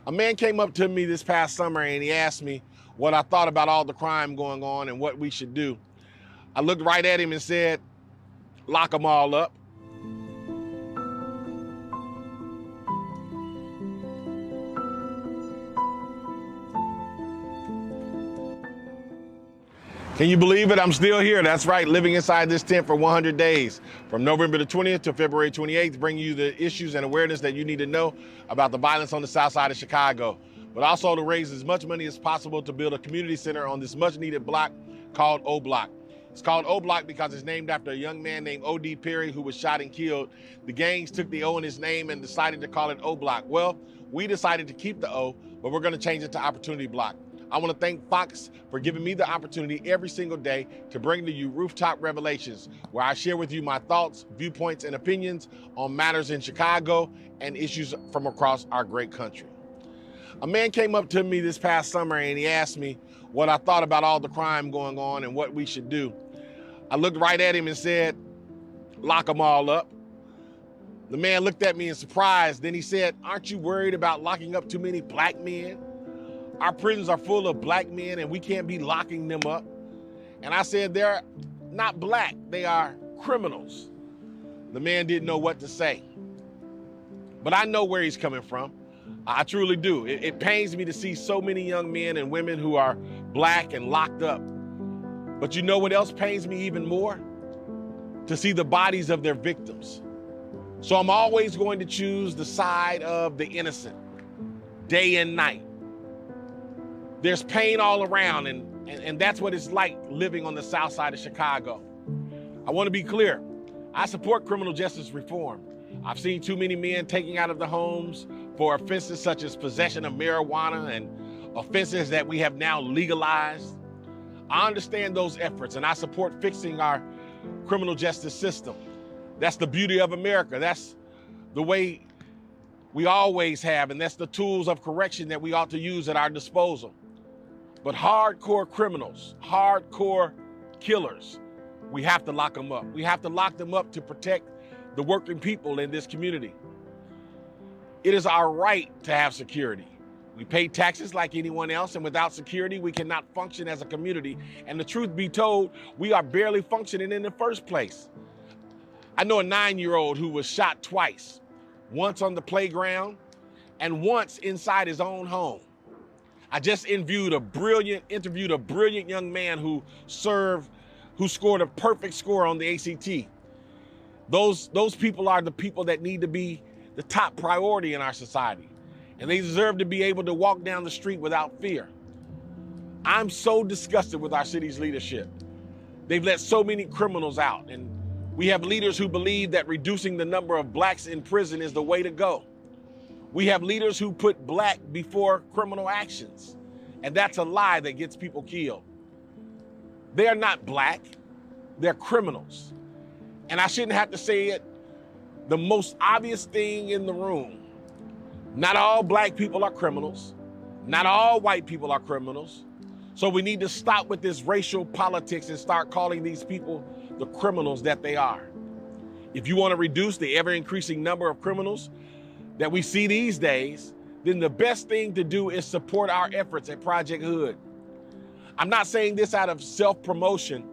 A man came up to me this past summer and he asked me what I thought about all the crime going on and what we should do. I looked right at him and said, lock them all up. Can you believe it? I'm still here. That's right, living inside this tent for 100 days, from November the 20th to February 28th, bringing you the issues and awareness that you need to know about the violence on the south side of Chicago, but also to raise as much money as possible to build a community center on this much needed block called O Block. It's called O Block because it's named after a young man named O.D. Perry who was shot and killed. The gangs took the O in his name and decided to call it O Block. Well, we decided to keep the O, but we're gonna change it to Opportunity Block. I want to thank Fox for giving me the opportunity every single day to bring to you Rooftop Revelations, where I share with you my thoughts, viewpoints, and opinions on matters in Chicago and issues from across our great country. A man came up to me this past summer and he asked me what I thought about all the crime going on and what we should do. I looked right at him and said, lock them all up. The man looked at me in surprise. Then he said, aren't you worried about locking up too many black men? Our prisons are full of black men and we can't be locking them up. And I said, they're not black, they are criminals. The man didn't know what to say. But I know where he's coming from. I truly do. It pains me to see so many young men and women who are black and locked up. But you know what else pains me even more? To see the bodies of their victims. So I'm always going to choose the side of the innocent, day and night. There's pain all around, and that's what it's like living on the south side of Chicago. I want to be clear. I support criminal justice reform. I've seen too many men taken out of the homes for offenses such as possession of marijuana and offenses that we have now legalized. I understand those efforts, and I support fixing our criminal justice system. That's the beauty of America. That's the way we always have, and that's the tools of correction that we ought to use at our disposal. But hardcore criminals, hardcore killers, we have to lock them up. We have to lock them up to protect the working people in this community. It is our right to have security. We pay taxes like anyone else, and without security, we cannot function as a community. And the truth be told, we are barely functioning in the first place. I know a 9-year-old who was shot twice, once on the playground and once inside his own home. I just interviewed a brilliant young man who scored a perfect score on the ACT. Those people are the people that need to be the top priority in our society. And they deserve to be able to walk down the street without fear. I'm so disgusted with our city's leadership. They've let so many criminals out, and we have leaders who believe that reducing the number of blacks in prison is the way to go. We have leaders who put black before criminal actions, and that's a lie that gets people killed. They are not black, they're criminals. And I shouldn't have to say it, the most obvious thing in the room. Not all black people are criminals. Not all white people are criminals. So we need to stop with this racial politics and start calling these people the criminals that they are. If you want to reduce the ever-increasing number of criminals that we see these days, then the best thing to do is support our efforts at Project Hood. I'm not saying this out of self-promotion,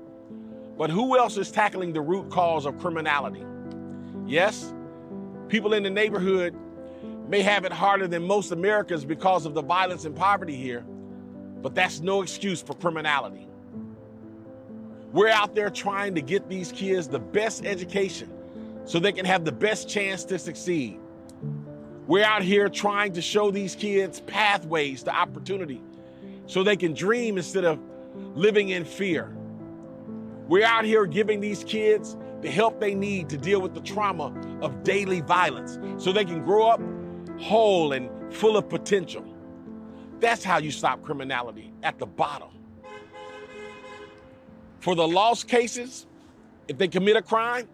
but who else is tackling the root cause of criminality? Yes, people in the neighborhood may have it harder than most Americans because of the violence and poverty here, but that's no excuse for criminality. We're out there trying to get these kids the best education so they can have the best chance to succeed. We're out here trying to show these kids pathways to opportunity so they can dream instead of living in fear. We're out here giving these kids the help they need to deal with the trauma of daily violence so they can grow up whole and full of potential. That's how you stop criminality, at the bottom. For the lost cases, if they commit a crime,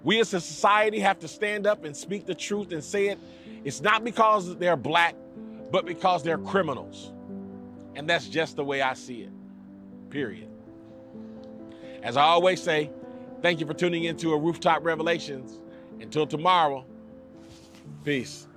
we as a society have to stand up and speak the truth and say it. It's not because they're black, but because they're criminals. And that's just the way I see it, period. As I always say, thank you for tuning into a Rooftop Revelations. Until tomorrow, peace.